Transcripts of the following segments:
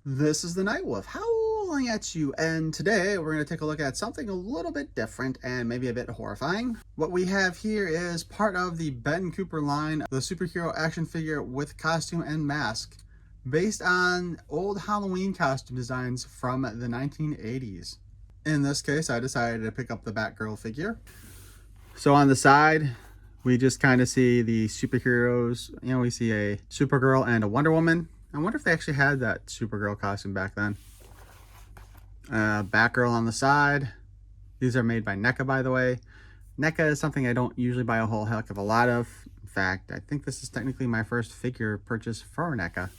This is the Night Wolf howling at you, and today we're going to take a look at something a little bit different and maybe a bit horrifying. What we have here is part of the Ben Cooper line, the superhero action figure with costume and mask, based on old Halloween costume designs from the 1980s. In this case, I decided to pick up the Batgirl figure. So on the side, we just kind of see the superheroes. You know, we see a Supergirl and a Wonder Woman. I wonder if they actually had that Supergirl costume back then. Batgirl on the side. These are made by NECA, by the way. NECA is something I don't usually buy a whole heck of a lot of. In fact, I think this is technically my first figure purchase for NECA.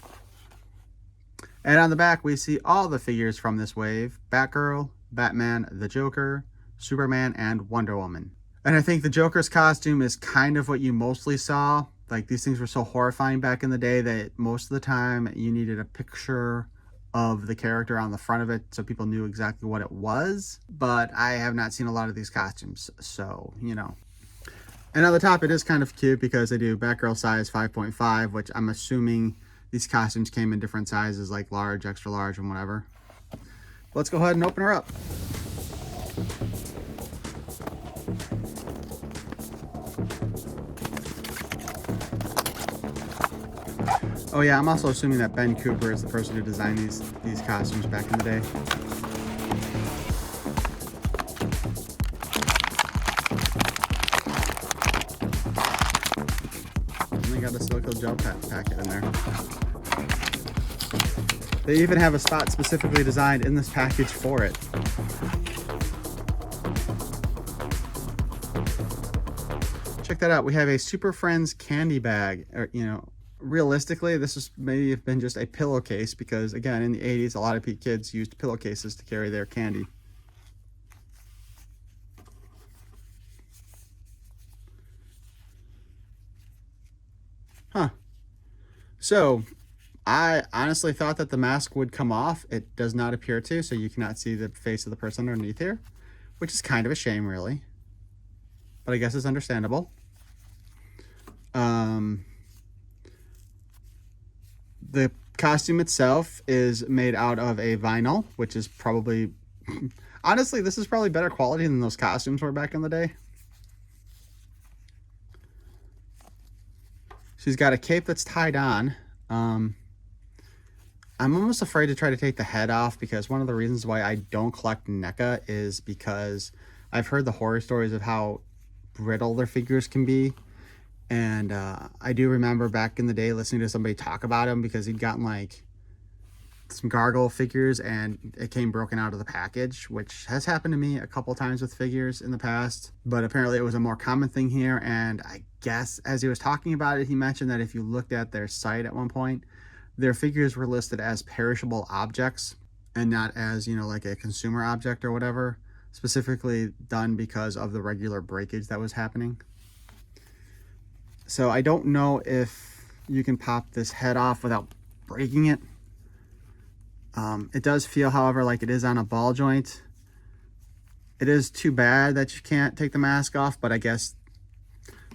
And on the back, we see all the figures from this wave. Batgirl, Batman, the Joker, Superman, and Wonder Woman. And I think the Joker's costume is kind of what you mostly saw. Like, these things were so horrifying back in the day that most of the time you needed a picture of the character on the front of it so people knew exactly what it was. But I have not seen a lot of these costumes, so, you know. And on the top, it is kind of cute because they do Batgirl size 5.5, which I'm assuming these costumes came in different sizes, like large, extra large, and whatever. Let's go ahead and open her up. Oh yeah, I'm also assuming that Ben Cooper is the person who designed these costumes back in the day. And they got a silicone gel packet in there. They even have a spot specifically designed in this package for it. Check that out. We have a Super Friends candy bag, or, you know, realistically, this is maybe have been just a pillowcase because, again, in the 80s, a lot of kids used pillowcases to carry their candy. Huh. So, I honestly thought that the mask would come off. It does not appear to, so you cannot see the face of the person underneath here, which is kind of a shame, really. But I guess it's understandable. The costume itself is made out of a vinyl, which is probably, honestly, this is probably better quality than those costumes were back in the day. She's got a cape that's tied on. I'm almost afraid to try to take the head off because one of the reasons why I don't collect NECA is because I've heard the horror stories of how brittle their figures can be. And I do remember back in the day listening to somebody talk about him because he'd gotten like some gargoyle figures and it came broken out of the package, which has happened to me a couple times with figures in the past. But apparently it was a more common thing here. And I guess as he was talking about it, he mentioned that if you looked at their site at one point, their figures were listed as perishable objects and not as, you know, like a consumer object or whatever, specifically done because of the regular breakage that was happening. So I don't know if you can pop this head off without breaking it. It does feel, however, like it is on a ball joint. It is too bad that you can't take the mask off, but I guess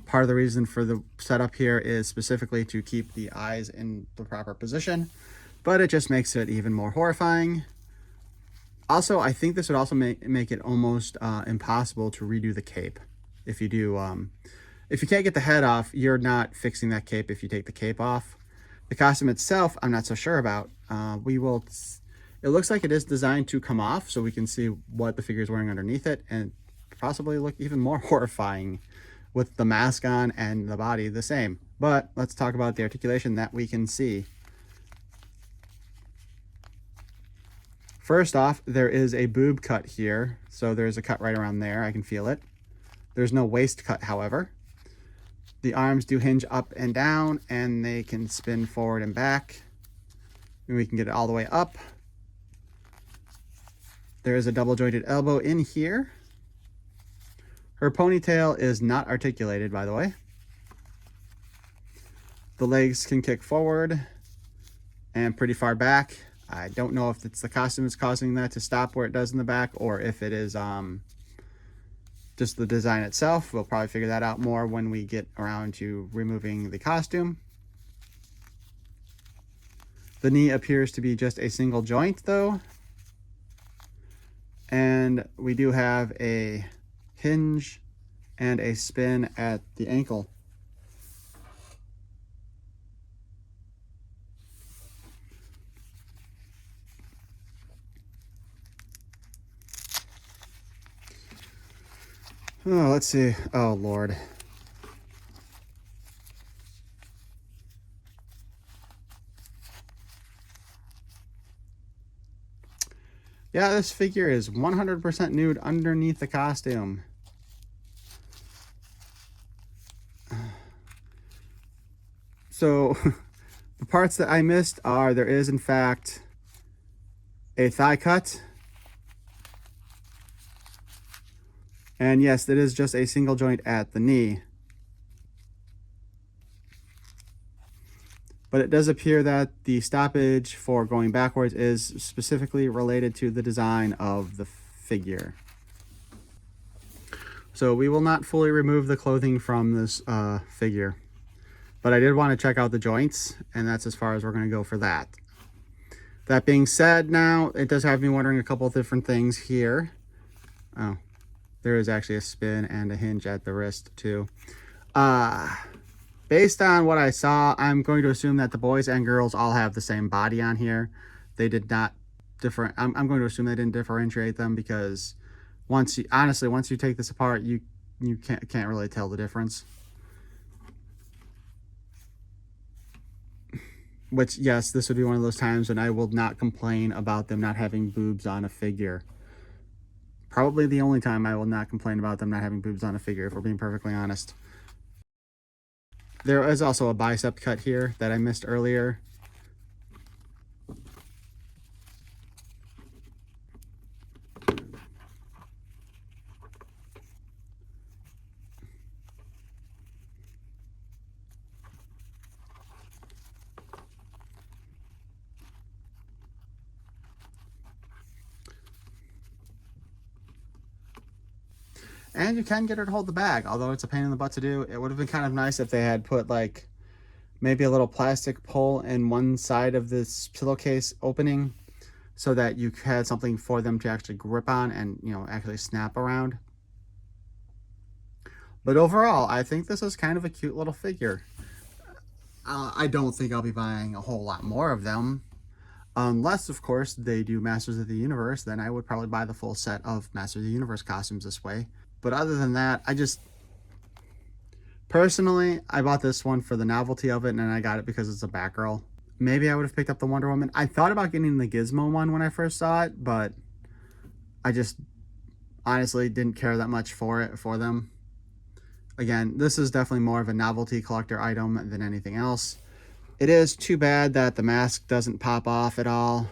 part of the reason for the setup here is specifically to keep the eyes in the proper position, but it just makes it even more horrifying. Also, I think this would also make it almost impossible to redo the cape. If you do, if you can't get the head off, you're not fixing that cape if you take the cape off. The costume itself, I'm not so sure about. It looks like it is designed to come off so we can see what the figure is wearing underneath it and possibly look even more horrifying with the mask on and the body the same. But let's talk about the articulation that we can see. First off, there is a boob cut here. So there's a cut right around there. I can feel it. There's no waist cut, however. The arms do hinge up and down, and they can spin forward and back. And we can get it all the way up. There is a double jointed elbow in here. Her ponytail is not articulated, by the way. The legs can kick forward and pretty far back. I don't know if it's the costume that's causing that to stop where it does in the back, or if it is just the design itself. We'll probably figure that out more when we get around to removing the costume. The knee appears to be just a single joint though. And we do have a hinge and a spin at the ankle. Oh, let's see. Oh, Lord. Yeah, this figure is 100% nude underneath the costume. So, the parts that I missed are, there is in fact a thigh cut. And yes, it is just a single joint at the knee. But it does appear that the stoppage for going backwards is specifically related to the design of the figure. So we will not fully remove the clothing from this figure. But I did want to check out the joints, and that's as far as we're going to go for that. That being said, now, it does have me wondering a couple of different things here. Oh, there is actually a spin and a hinge at the wrist, too. Based on what I saw, I'm going to assume that the boys and girls all have the same body on here. They did not different. I'm going to assume they didn't differentiate them, because once you take this apart, you can't really tell the difference. Which, yes, this would be one of those times when I will not complain about them not having boobs on a figure. Probably the only time I will not complain about them not having boobs on a figure, if we're being perfectly honest. There is also a bicep cut here that I missed earlier. And you can get her to hold the bag, although it's a pain in the butt to do. It would have been kind of nice if they had put like maybe a little plastic pole in one side of this pillowcase opening, so that you had something for them to actually grip on and, you know, actually snap around. But overall, I think this is kind of a cute little figure. I don't think I'll be buying a whole lot more of them. Unless, of course, they do Masters of the Universe, then I would probably buy the full set of Masters of the Universe costumes this way. But other than that, personally, I bought this one for the novelty of it, and I got it because it's a Batgirl. Maybe I would have picked up the Wonder Woman. I thought about getting the Gizmo one when I first saw it, but I just honestly didn't care that much for them. Again, this is definitely more of a novelty collector item than anything else. It is too bad that the mask doesn't pop off at all,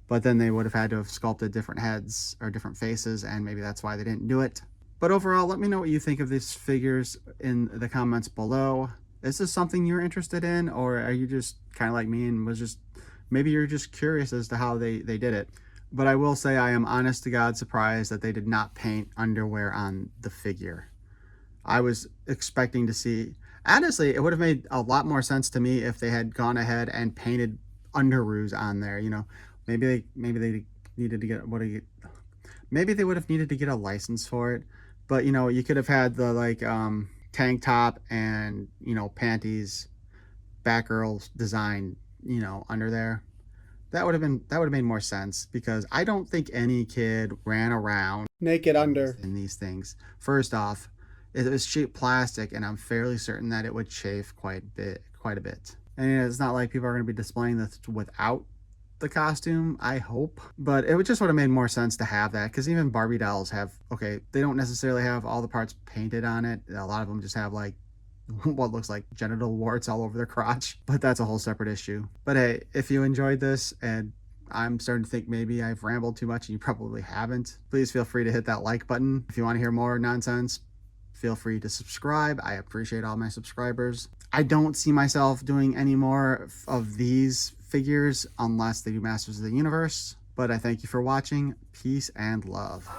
but then they would have had to have sculpted different heads or different faces, and maybe that's why they didn't do it. But overall, let me know what you think of these figures in the comments below. Is this something you're interested in, or are you just kind of like me and maybe you're just curious as to how they did it? But I will say I am honest to God surprised that they did not paint underwear on the figure. I was expecting to see, honestly, it would have made a lot more sense to me if they had gone ahead and painted underoos on there. You know, maybe they needed to get maybe they would have needed to get a license for it. But, you know, you could have had the, like, tank top and, you know, panties, Batgirl design, you know, under there. That would have made more sense, because I don't think any kid ran around naked under in these things. First off, it was cheap plastic, and I'm fairly certain that it would chafe quite a bit. And it's not like people are going to be displaying this without the costume, I hope. But it just would have made more sense to have that, because even Barbie dolls have, okay, they don't necessarily have all the parts painted on it. A lot of them just have like what looks like genital warts all over their crotch, but that's a whole separate issue. But hey, if you enjoyed this, and I'm starting to think maybe I've rambled too much and you probably haven't, please feel free to hit that like button. If you want to hear more nonsense, feel free to subscribe. I appreciate all my subscribers. I don't see myself doing any more of these figures unless they do Masters of the Universe. But I thank you for watching. Peace and love.